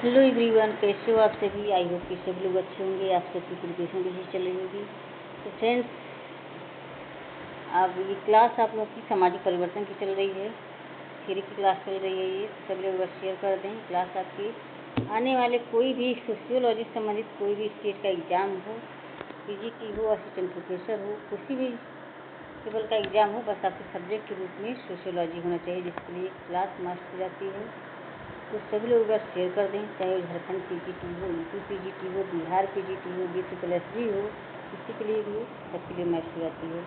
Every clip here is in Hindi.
हेलो एवरीवन, कैसे हो आप सभी। आई होप कि सभी लोग अच्छे होंगे। आप सबकी प्रिपरेशन कैसी चल रही होगी। तो फ्रेंड्स, अब ये क्लास आप लोग की सामाजिक परिवर्तन की चल रही है, थ्योरी की क्लास चल रही है। ये सभी लोग बस शेयर कर दें। क्लास आपकी आने वाले कोई भी सोशियोलॉजी से संबंधित कोई भी स्टेट का एग्ज़ाम हो, पीजीटी हो, असिस्टेंट प्रोफेसर हो, किसी भी लेवल का एग्ज़ाम हो, बस आपके सब्जेक्ट के रूप में सोशियोलॉजी होना चाहिए, जिसके लिए क्लास मस्ट हो जाती है। तो सभी लोग बस शेयर कर दें, चाहे वो झारखंड पीजीटी हो, यूपी पीजीटी हो, बिहार पीजीटी हो, BCSSB हो, किसी के लिए भी हो, सबके लिए मैच हो जाती है।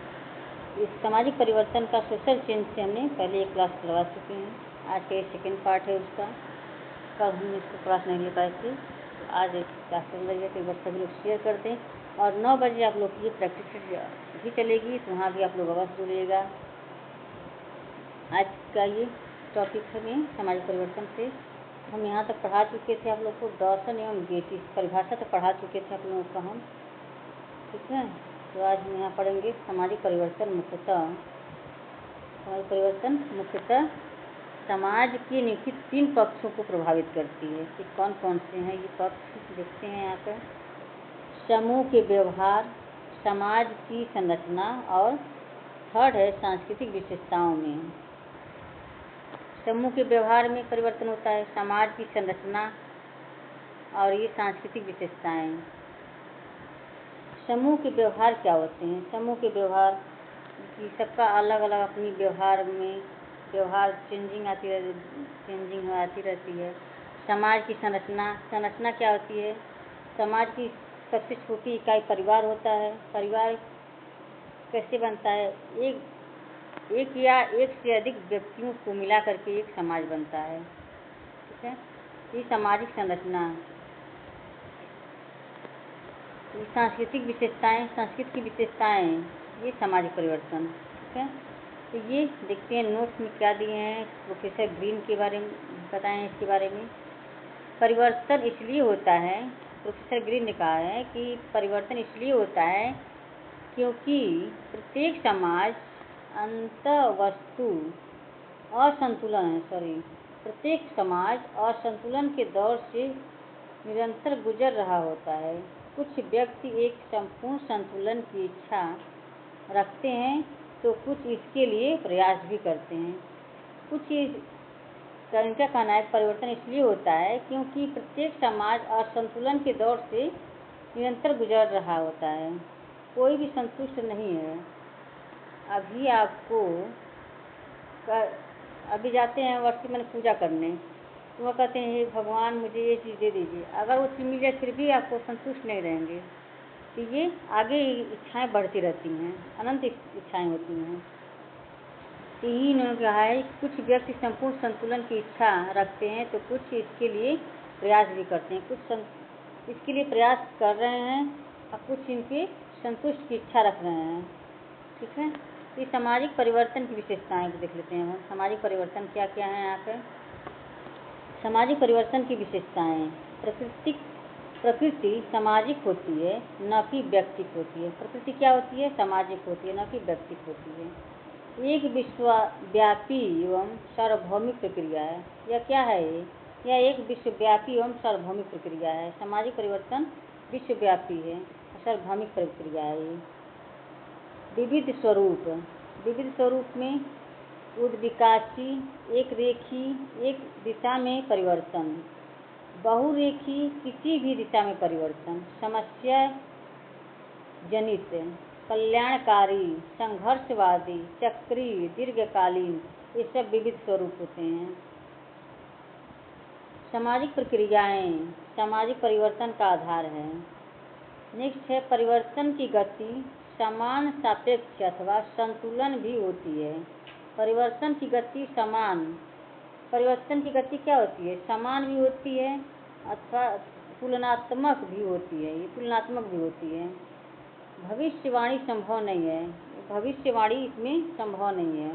इस सामाजिक परिवर्तन का सोशल चेंज से हमने पहले एक क्लास करवा चुके हैं। आज का ये सेकेंड पार्ट है उसका। कल हम इसको क्लास नहीं ले पाए थे, तो आज एक क्लास चल रही है। तो बस सभी लोग शेयर कर दें। और 9 बजे आप लोग की ये प्रैक्टिस भी चलेगी, तो वहाँ भी आप लोग अवश्य जुड़िएगा। आज का ये टॉपिक है सामाजिक परिवर्तन से। हम यहाँ तक पढ़ा चुके थे आप लोग को दर्शन एवं गेटी परिभाषा तक पढ़ा चुके थे आप लोगों को हम, ठीक है। तो आज हम यहाँ पढ़ेंगे सामाजिक परिवर्तन मुख्यतः समाज के निम्नलिखित 3 पक्षों को प्रभावित करती है। कि कौन कौन से हैं ये पक्ष, देखते हैं यहाँ पर। समूह के व्यवहार, समाज की संरचना, और थर्ड है सांस्कृतिक विशेषताओं में। समूह के व्यवहार में परिवर्तन होता है, समाज की संरचना और ये सांस्कृतिक विशेषताएं। समूह के व्यवहार क्या होते हैं? समूह के व्यवहार की सबका अलग अलग अपनी व्यवहार में चेंजिंग आती रहती है। समाज की संरचना क्या होती है? समाज की सबसे छोटी इकाई परिवार होता है। परिवार कैसे बनता है? एक या एक से अधिक व्यक्तियों को मिला करके एक समाज बनता है, ठीक है। ये सामाजिक संरचना। सांस्कृतिक विशेषताएं, संस्कृति की विशेषताएं, ये सामाजिक परिवर्तन, ठीक है। तो ये देखते हैं नोट्स में क्या दिए हैं। प्रोफेसर ग्रीन के बारे में बताएं, इसके बारे में। परिवर्तन इसलिए होता है, प्रोफेसर ग्रीन ने कहा है कि परिवर्तन इसलिए होता है क्योंकि प्रत्येक समाज प्रत्येक समाज असंतुलन के दौर से निरंतर गुजर रहा होता है। कुछ व्यक्ति एक संपूर्ण संतुलन की इच्छा रखते हैं तो कुछ इसके लिए प्रयास भी करते हैं। इनका कहना है परिवर्तन इसलिए होता है क्योंकि प्रत्येक समाज असंतुलन के दौर से निरंतर गुजर रहा होता है। कोई भी संतुष्ट नहीं है। अभी जाते हैं वर्षी मन पूजा करने, तो वो कहते हैं हे भगवान मुझे ये चीज़ दे दीजिए। अगर वो चीज़ मिल जाए फिर भी आपको संतुष्ट नहीं रहेंगे, तो ये आगे इच्छाएं बढ़ती रहती हैं, अनंत इच्छाएं होती हैं। तो यही इन्होंने कहा है कुछ व्यक्ति संपूर्ण संतुलन की इच्छा रखते हैं तो कुछ इसके लिए प्रयास भी करते हैं। कुछ इसके लिए प्रयास कर रहे हैं और कुछ इनके संतुष्ट की इच्छा रख रहे हैं, ठीक है। ये सामाजिक परिवर्तन की विशेषताएं देख लेते हैं हम। सामाजिक परिवर्तन क्या क्या है यहाँ पे। सामाजिक परिवर्तन की विशेषताएं। प्रकृति सामाजिक होती है, न कि व्यक्तिक होती है। प्रकृति क्या होती है? सामाजिक होती है, न कि व्यक्तिक होती है। एक विश्वव्यापी एवं सार्वभौमिक प्रक्रिया है। यह क्या है? यह एक विश्वव्यापी एवं सार्वभौमिक प्रक्रिया है। सामाजिक परिवर्तन विश्वव्यापी है, सार्वभौमिक प्रक्रिया है। विविध स्वरूप में उद्विकासी, एक रेखी, एक दिशा में परिवर्तन, बहुरेखी, किसी भी दिशा में परिवर्तन, समस्या जनित, कल्याणकारी, संघर्षवादी, चक्रीय, दीर्घकालीन, ये सब विविध स्वरूप होते हैं। सामाजिक प्रक्रियाएं सामाजिक परिवर्तन का आधार है। नेक्स्ट है परिवर्तन की गति समान, सापेक्ष अथवा संतुलन भी होती है। परिवर्तन की गति क्या होती है? समान भी होती है अथवा तुलनात्मक भी होती है। ये तुलनात्मक भी होती है। भविष्यवाणी संभव नहीं है। भविष्यवाणी इसमें संभव नहीं है।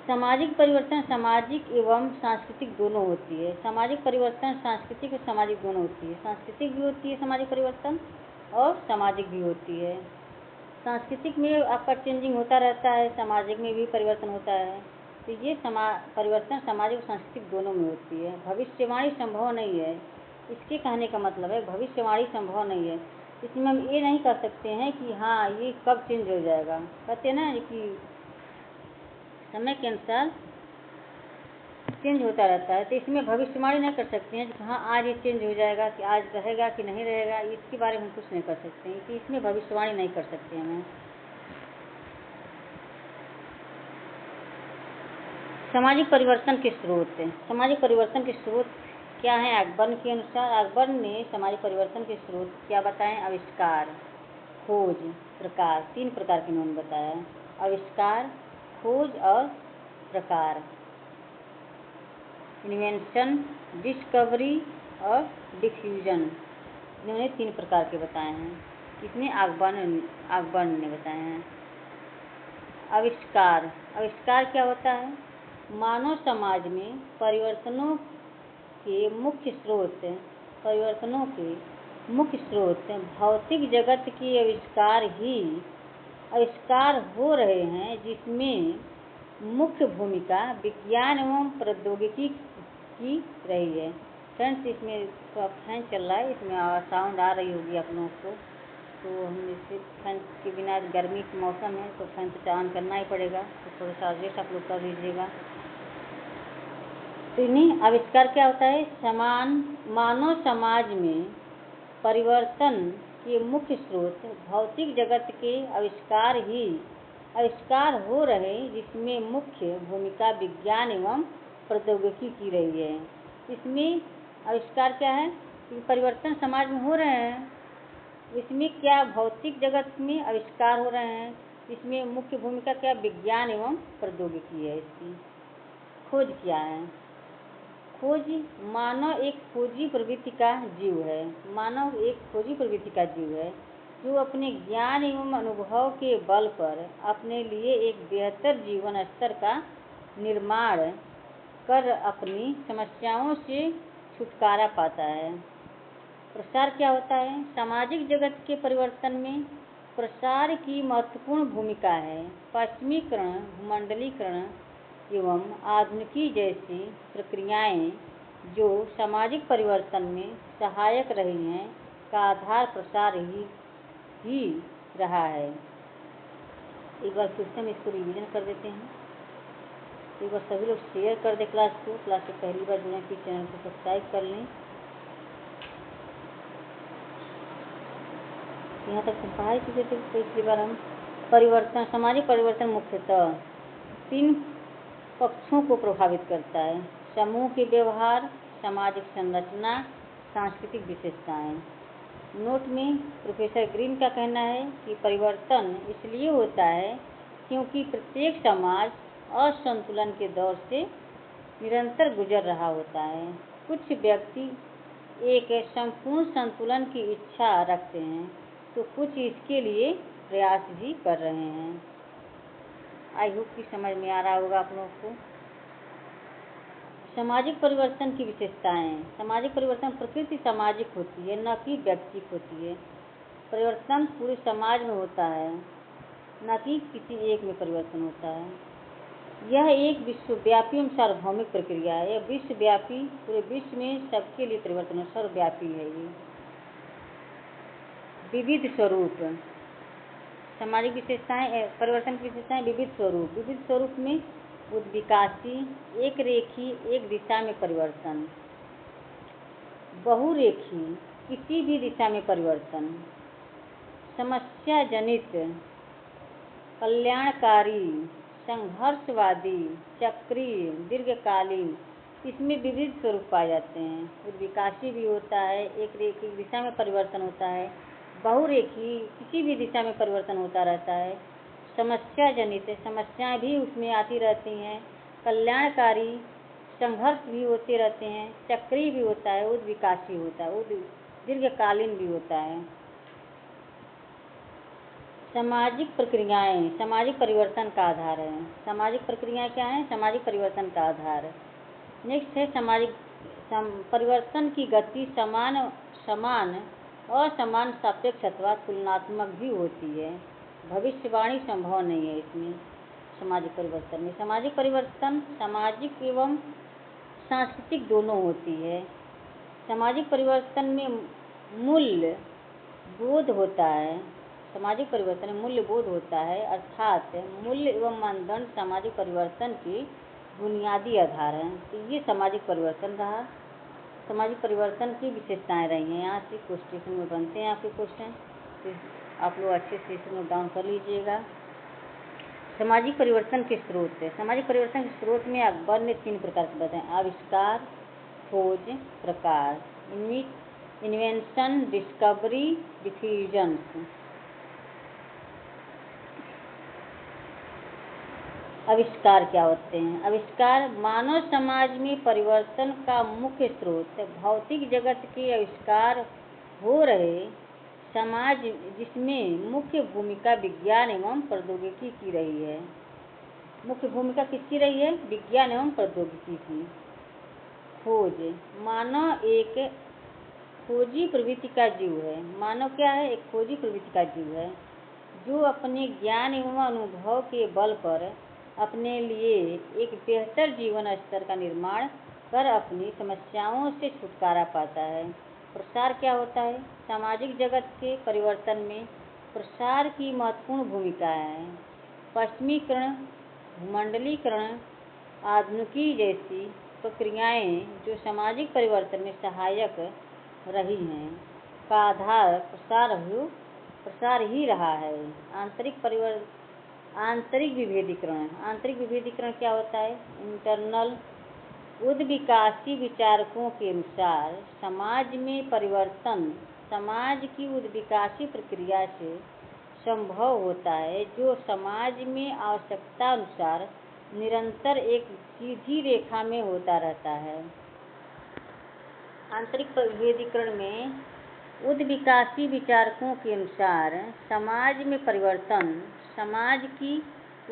सामाजिक परिवर्तन सामाजिक एवं सांस्कृतिक दोनों होती है। सामाजिक परिवर्तन सांस्कृतिक और सामाजिक दोनों होती है। सांस्कृतिक भी होती है सामाजिक परिवर्तन, और सामाजिक भी होती है। सांस्कृतिक में आपका चेंजिंग होता रहता है, सामाजिक में भी परिवर्तन होता है। तो ये परिवर्तन सामाजिक और सांस्कृतिक दोनों में होती है। भविष्यवाणी संभव नहीं है, इसके कहने का मतलब है भविष्यवाणी संभव नहीं है। इसमें हम ये नहीं कर सकते हैं कि हाँ ये कब चेंज हो जाएगा। कहते हैं ना कि समय के अनुसार चेंज होता रहता है, तो इसमें भविष्यवाणी नहीं कर सकते हैं कि हाँ आज ये चेंज हो जाएगा, कि आज रहेगा कि नहीं रहेगा, इसके बारे में हम कुछ नहीं कर सकते हैं, कि इसमें भविष्यवाणी नहीं कर सकते हैं। सामाजिक परिवर्तन के स्रोत। सामाजिक परिवर्तन के स्रोत क्या है? अकबर के अनुसार अकबर ने सामाजिक परिवर्तन के स्रोत क्या बताएं? आविष्कार, खोज, प्रकार। 3 प्रकार के उन्होंने बताया, आविष्कार, खोज और प्रकार। इन्वेंशन, डिस्कवरी और डिफ्यूजन, इन्होंने 3 प्रकार के बताए हैं। किसने? अकबर ने बताए हैं। आविष्कार, आविष्कार क्या होता है? मानव समाज में परिवर्तनों के मुख्य स्रोत भौतिक जगत के आविष्कार हो रहे हैं, जिसमें मुख्य भूमिका विज्ञान एवं प्रौद्योगिकी की रही है। फ्रेंड्स, इसमें फैन चल रहा है, इसमें साउंड आ रही होगी आप लोगों को, तो हम इसे फैन के बिना, गर्मी का मौसम है तो फैन तो ऑन करना ही पड़ेगा, तो थोड़ा सा एडजस्ट आप लोग कर लीजिएगा। तो इन्हीं आविष्कार क्या होता है? मानव समाज में परिवर्तन के मुख्य स्रोत भौतिक जगत के आविष्कार हो रहे, जिसमें मुख्य भूमिका विज्ञान एवं प्रौद्योगिकी की रही है। इसमें आविष्कार क्या है? कि परिवर्तन समाज में हो रहे हैं, इसमें क्या भौतिक जगत में आविष्कार हो रहे हैं, इसमें मुख्य भूमिका क्या? विज्ञान एवं प्रौद्योगिकी है। इसकी खोज क्या है? खोज, मानव एक खोजी प्रवृत्ति का जीव है। मानव एक खोजी प्रवृत्ति का जीव है, जो अपने ज्ञान एवं अनुभव के बल पर अपने लिए एक बेहतर जीवन स्तर का निर्माण कर अपनी समस्याओं से छुटकारा पाता है। प्रसार क्या होता है? सामाजिक जगत के परिवर्तन में प्रसार की महत्वपूर्ण भूमिका है। पश्चिमीकरण, भूमंडलीकरण एवं आधुनिकी जैसी प्रक्रियाएं जो सामाजिक परिवर्तन में सहायक रही हैं, का आधार प्रसार ही रहा है। एक बार फिर से हम इसको रिवीजन कर देते हैं। एक बार सभी लोग शेयर कर दें क्लास को। क्लास से पहली बार जुड़े कि चैनल को सब्सक्राइब कर लें। यहाँ तक हम पढ़ाई चुके थे, तो पिछली बार हम परिवर्तन, सामाजिक परिवर्तन मुख्यतः 3 पक्षों को प्रभावित करता है: समूह के व्यवहार, सामाजिक संरचना, सांस्कृतिक विशेषताएं। नोट में प्रोफेसर ग्रीन का कहना है कि परिवर्तन इसलिए होता है क्योंकि प्रत्येक समाज असंतुलन के दौर से निरंतर गुजर रहा होता है। कुछ व्यक्ति एक संपूर्ण संतुलन की इच्छा रखते हैं, तो कुछ इसके लिए प्रयास भी कर रहे हैं। आई होप कि समझ में आ रहा होगा आप लोगों को। सामाजिक परिवर्तन की विशेषताएं। सामाजिक परिवर्तन प्रकृति सामाजिक होती है, न कि व्यक्तिक होती है। परिवर्तन पूरे समाज में होता है, न कि किसी एक में परिवर्तन होता है। यह एक विश्वव्यापी एवं सार्वभौमिक प्रक्रिया है। यह विश्वव्यापी, पूरे विश्व में सबके लिए परिवर्तन है, सर्वव्यापी है ये। विविध स्वरूप। सामाजिक विशेषताएं, परिवर्तन की विशेषताएं विविध स्वरूप। विविध स्वरूप में उद्विकासी, एक रेखी, एक दिशा में परिवर्तन, बहुरेखी, किसी भी दिशा में परिवर्तन, समस्या जनित, कल्याणकारी, संघर्षवादी, चक्रीय, दीर्घकालीन, इसमें विविध स्वरूप पाए जाते हैं। उद्विकासी भी होता है, एक रेखी दिशा में परिवर्तन होता है, बहुरेखी किसी भी दिशा में परिवर्तन होता रहता है, समस्या जनित, समस्याएं भी उसमें आती रहती हैं, कल्याणकारी, संघर्ष भी होते रहते हैं, चक्रीय भी होता है, उद्विकासी होता है, दीर्घकालीन भी होता है। सामाजिक प्रक्रियाएं सामाजिक परिवर्तन का आधार है। सामाजिक प्रक्रियाएं क्या है? सामाजिक परिवर्तन का आधार। नेक्स्ट है सामाजिक परिवर्तन की गति समान और समान सापेक्ष अथवा तुलनात्मक भी होती है। भविष्यवाणी संभव नहीं है इसमें। सामाजिक परिवर्तन में। सामाजिक परिवर्तन सामाजिक एवं सांस्कृतिक दोनों होती है। सामाजिक परिवर्तन में मूल्य बोध होता है। सामाजिक परिवर्तन में मूल्य बोध होता है, अर्थात मूल्य एवं मानदंड सामाजिक परिवर्तन के बुनियादी आधार हैं। तो ये सामाजिक परिवर्तन रहा। सामाजिक परिवर्तन की विशेषताएं रही हैं। यहाँ से क्वेश्चन में बनते हैं आपके क्वेश्चन, तो आप लोग अच्छे से इसे नोट डाउन कर लीजिएगा। सामाजिक परिवर्तन के स्रोत है। सामाजिक परिवर्तन के स्रोत में अकबर ने 3 प्रकार के बताए: आविष्कार, खोज, प्रकाश। Invention, discovery, डिफ्यूजन्स। आविष्कार क्या होते हैं? आविष्कार मानव समाज में परिवर्तन का मुख्य स्रोत। भौतिक जगत के आविष्कार हो रहे समाज जिसमें मुख्य भूमिका विज्ञान एवं प्रौद्योगिकी की रही है। मुख्य भूमिका किसकी रही है? विज्ञान एवं प्रौद्योगिकी की। खोज, मानव एक खोजी प्रवृत्ति का जीव है। मानव क्या है? एक खोजी प्रवृत्ति का जीव है, जो अपने ज्ञान एवं अनुभव के बल पर अपने लिए एक बेहतर जीवन स्तर का निर्माण कर अपनी समस्याओं से छुटकारा पाता है। प्रसार क्या होता है? सामाजिक जगत के परिवर्तन में प्रसार की महत्वपूर्ण भूमिका है। पश्चिमीकरण, भूमंडलीकरण, आधुनिकी जैसी प्रक्रियाएं जो सामाजिक परिवर्तन में सहायक रही हैं, का आधार प्रसार ही रहा है। आंतरिक विभेदीकरण। आंतरिक विभेदीकरण क्या होता है? इंटरनल उद्विकासी विचारकों के अनुसार समाज में परिवर्तन समाज की उद्विकासी प्रक्रिया से संभव होता है, जो समाज में आवश्यकता अनुसार निरंतर एक सीधी रेखा में होता रहता है। आंतरिक विभेदीकरण में उद्विकासी विचारकों के अनुसार समाज में परिवर्तन समाज की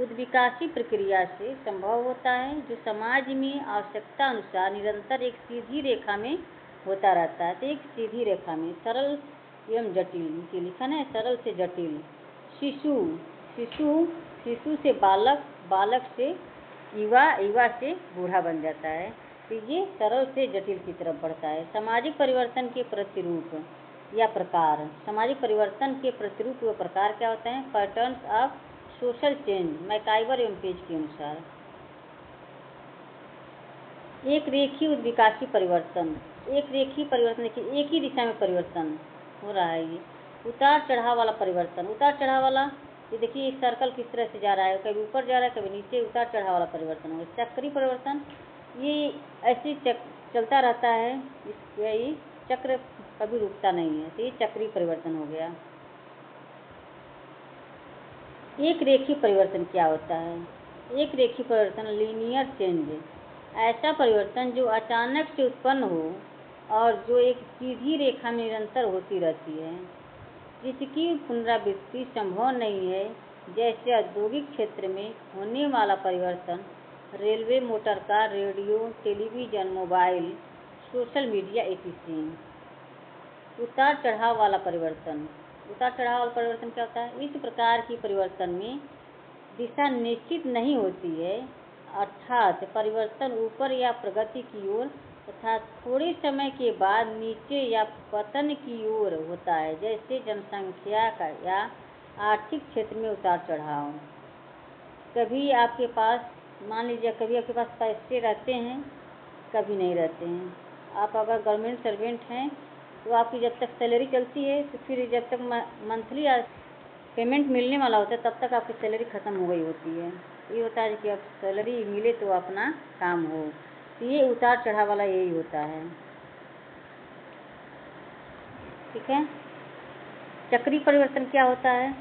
उद्विकासी प्रक्रिया से संभव होता है, जो समाज में आवश्यकता अनुसार निरंतर एक सीधी रेखा में होता रहता है। तो एक सीधी रेखा में सरल एवं जटिल, नीचे लिखा है सरल से जटिल। शिशु से बालक, बालक से युवा, युवा से बूढ़ा बन जाता है। तो ये सरल से जटिल की तरफ बढ़ता है। सामाजिक परिवर्तन के प्रतिरूप या प्रकार। सामाजिक परिवर्तन के प्रतिरूप व प्रकार क्या होते हैं? Patterns of social change, MacIver एवं पेज के अनुसार। एक रेखीय उद्विकासी परिवर्तन। एक रेखीय परिवर्तन, देखिए एक ही दिशा में परिवर्तन हो रहा है। ये उतार चढ़ाव वाला परिवर्तन। उतार चढ़ाव वाला, ये देखिए इस सर्कल किस तरह से जा रहा है, कभी ऊपर जा रहा है, कभी नीचे। उतार चढ़ाव वाला परिवर्तन हो। चक्रीय परिवर्तन, ये ऐसे चलता रहता है, ये चक्र कभी रुकता नहीं है, तो ये चक्रीय परिवर्तन हो गया। एक रेखीय परिवर्तन क्या होता है? एक रेखीय परिवर्तन लीनियर चेंज, ऐसा परिवर्तन जो अचानक से उत्पन्न हो और जो एक सीधी रेखा में निरंतर होती रहती है, जिसकी पुनरावृत्ति संभव नहीं है, जैसे औद्योगिक क्षेत्र में होने वाला परिवर्तन, railway, motor car, radio, television, mobile, social media etc। उतार चढ़ाव वाला परिवर्तन। उतार चढ़ाव वाला परिवर्तन क्या होता है? इस प्रकार की परिवर्तन में दिशा निश्चित नहीं होती है, अर्थात परिवर्तन ऊपर या प्रगति की ओर तथा थोड़े समय के बाद नीचे या पतन की ओर होता है, जैसे जनसंख्या का या आर्थिक क्षेत्र में उतार चढ़ाव। कभी आपके पास, मान लीजिए कभी आपके पास पैसे रहते हैं, कभी नहीं रहते हैं। आप अगर गवर्नमेंट सर्वेंट हैं तो आपकी जब तक सैलरी चलती है, तो फिर जब तक मंथली पेमेंट मिलने वाला होता है, तब तक आपकी सैलरी ख़त्म हो गई होती है। ये होता है कि अब सैलरी मिले तो अपना काम हो। तो ये उतार चढ़ाव वाला यही होता है, ठीक है। चक्रीय परिवर्तन क्या होता है?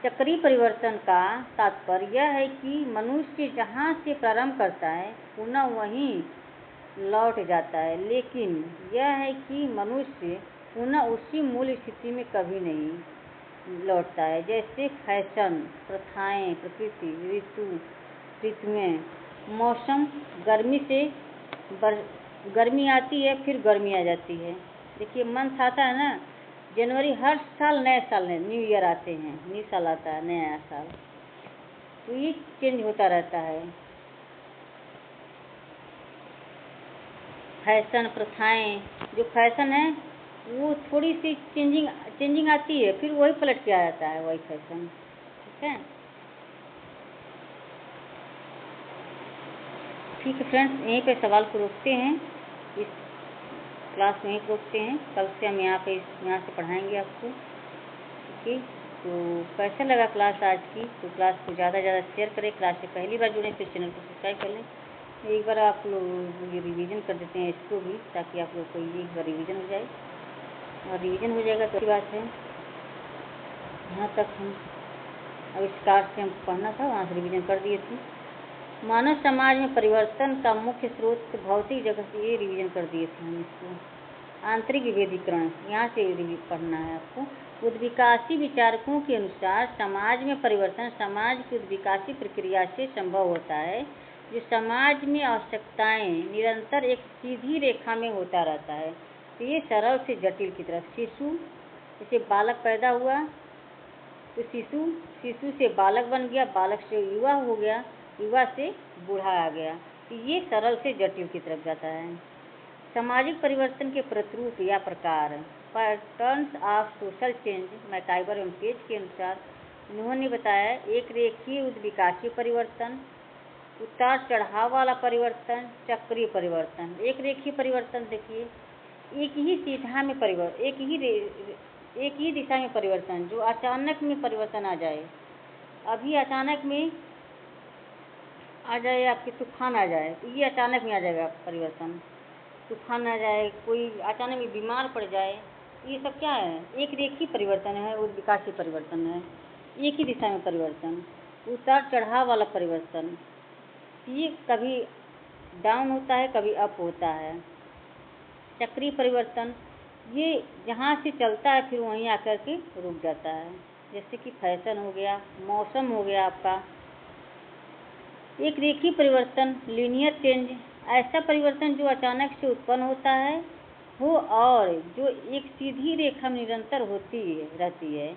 चक्रीय परिवर्तन का तात्पर्य यह है कि मनुष्य जहाँ से प्रारंभ करता है पुनः वहीं लौट जाता है, लेकिन यह है कि मनुष्य पुनः उसी मूल स्थिति में कभी नहीं लौटता है। जैसे फैशन, प्रथाएं, प्रकृति, ऋतुएं, मौसम, गर्मी आती है, फिर गर्मी आ जाती है। देखिए मंथ आता है ना, जनवरी, हर साल नए साल न्यू ईयर आते हैं, न्यू साल आता है, नया साल। तो ये चेंज होता रहता है। फैशन प्रथाएं, जो फैशन है वो थोड़ी सी चेंजिंग आती है, फिर वही पलट के आ जाता है वही फैशन। ठीक है, ठीक है फ्रेंड्स, यहीं पे सवाल को रोकते हैं, इस क्लास में यहीं रोकते हैं। कल से हम यहाँ से पढ़ाएंगे आपको। ठीक है, तो कैसा लगा क्लास आज की? तो क्लास को ज़्यादा से ज़्यादा शेयर करें। क्लास से पहली बार जुड़े तो चैनल को सब्सक्राइब कर लें। एक बार आप लोग ये रिवीजन कर देते हैं इसको भी, ताकि आप लोग को एक बार रिवीजन हो जाए, और रिवीजन हो जाएगा तो अच्छी बात है। यहाँ तक हम आविष्कार से हम पढ़ना था, वहाँ से रिवीजन कर दिए थे। मानव समाज में परिवर्तन का मुख्य स्रोत भौतिक जगत से, ये रिवीजन कर दिए थे हम इसको। आंतरिक विभेदीकरण, यहाँ से पढ़ना है आपको। उद्विकासी विचारकों के अनुसार समाज में परिवर्तन समाज की उद्विकासी प्रक्रिया से संभव होता है, जो समाज में आवश्यकताएं निरंतर एक सीधी रेखा में होता रहता है। तो ये सरल से जटिल की तरफ, शिशु जैसे बालक पैदा हुआ तो शिशु से बालक बन गया, बालक से युवा हो गया, युवा से बूढ़ा आ गया। तो ये सरल से जटिल की तरफ जाता है। सामाजिक परिवर्तन के प्रतिरूप या प्रकार, patterns of social change, MacIver एवं पेज के अनुसार उन्होंने बताया एक रेखीय उद्विकासी परिवर्तन, उतार चढ़ाव वाला परिवर्तन, चक्रीय परिवर्तन। एक रेखीय परिवर्तन देखिए, एक ही सीधा में परिवर्तन, एक ही दिशा में परिवर्तन, जो अचानक में परिवर्तन आ जाए। अभी अचानक में आ जाए, आपके तूफान आ जाए, तो ये अचानक में आ जाएगा परिवर्तन। तूफान आ जाए, कोई अचानक में बीमार पड़ जाए, ये सब क्या है? एक रेखीय परिवर्तन है, उद्विकासी परिवर्तन है, एक ही दिशा में परिवर्तन। उतार चढ़ाव वाला परिवर्तन, ये कभी डाउन होता है, कभी अप होता है। चक्रीय परिवर्तन, ये जहाँ से चलता है फिर वहीं आकर के रुक जाता है, जैसे कि फैशन हो गया, मौसम हो गया आपका। एक रेखीय परिवर्तन, लीनियर चेंज, ऐसा परिवर्तन जो अचानक से उत्पन्न होता है और जो एक सीधी रेखा में निरंतर रहती है,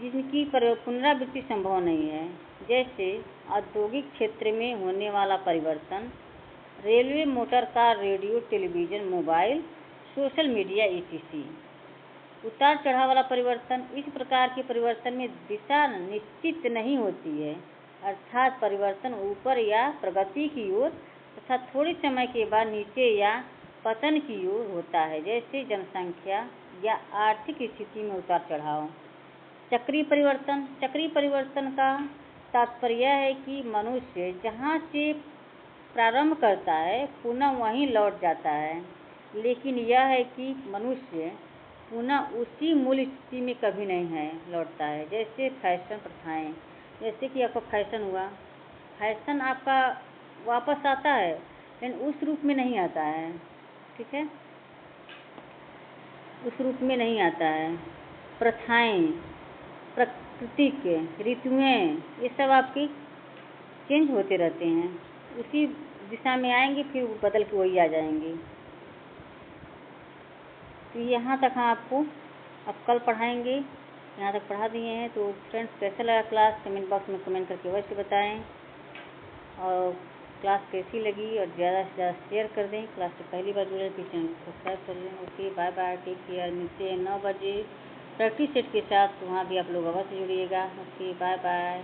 जिनकी पुनरावृत्ति संभव नहीं है। जैसे औद्योगिक क्षेत्र में होने वाला परिवर्तन, railway, motor car, radio, television, mobile, social media etc। उतार चढ़ाव वाला परिवर्तन, इस प्रकार के परिवर्तन में दिशा निश्चित नहीं होती है, अर्थात परिवर्तन ऊपर या प्रगति की ओर तथा थोड़े समय के बाद नीचे या पतन की ओर होता है, जैसे जनसंख्या या आर्थिक स्थिति में उतार चढ़ाव। चक्रीय परिवर्तन, चक्रीय परिवर्तन का तात्पर्य है कि मनुष्य जहाँ से प्रारंभ करता है पुनः वहीं लौट जाता है, लेकिन यह है कि मनुष्य पुनः उसी मूल स्थिति में कभी नहीं है लौटता है। जैसे फैशन प्रथाएं, जैसे कि आपका फैशन हुआ, फैशन आपका वापस आता है लेकिन उस रूप में नहीं आता है। ठीक है, उस रूप में नहीं आता है। प्रथाएं, प्राकृतिक ऋतुएं, ये सब आपकी चेंज होते रहते हैं, उसी दिशा में आएंगे फिर बदल के वही आ जाएंगे। तो यहाँ तक हम आपको अब कल पढ़ाएंगे, यहाँ तक पढ़ा दिए हैं। तो फ्रेंड्स, कैसा लगा क्लास? कमेंट बॉक्स में कमेंट करके अवश्य बताएं, और क्लास कैसी लगी और ज़्यादा से ज़्यादा शेयर कर दें। क्लास से पहली बार जुड़े तो चैनल को सब्सक्राइब कर लें। Okay, bye bye, take care. मिलते हैं 9 बजे प्रैक्टिस सेट के साथ, तो वहाँ भी आप लोग अवश्य जुड़िएगा। Okay, bye bye.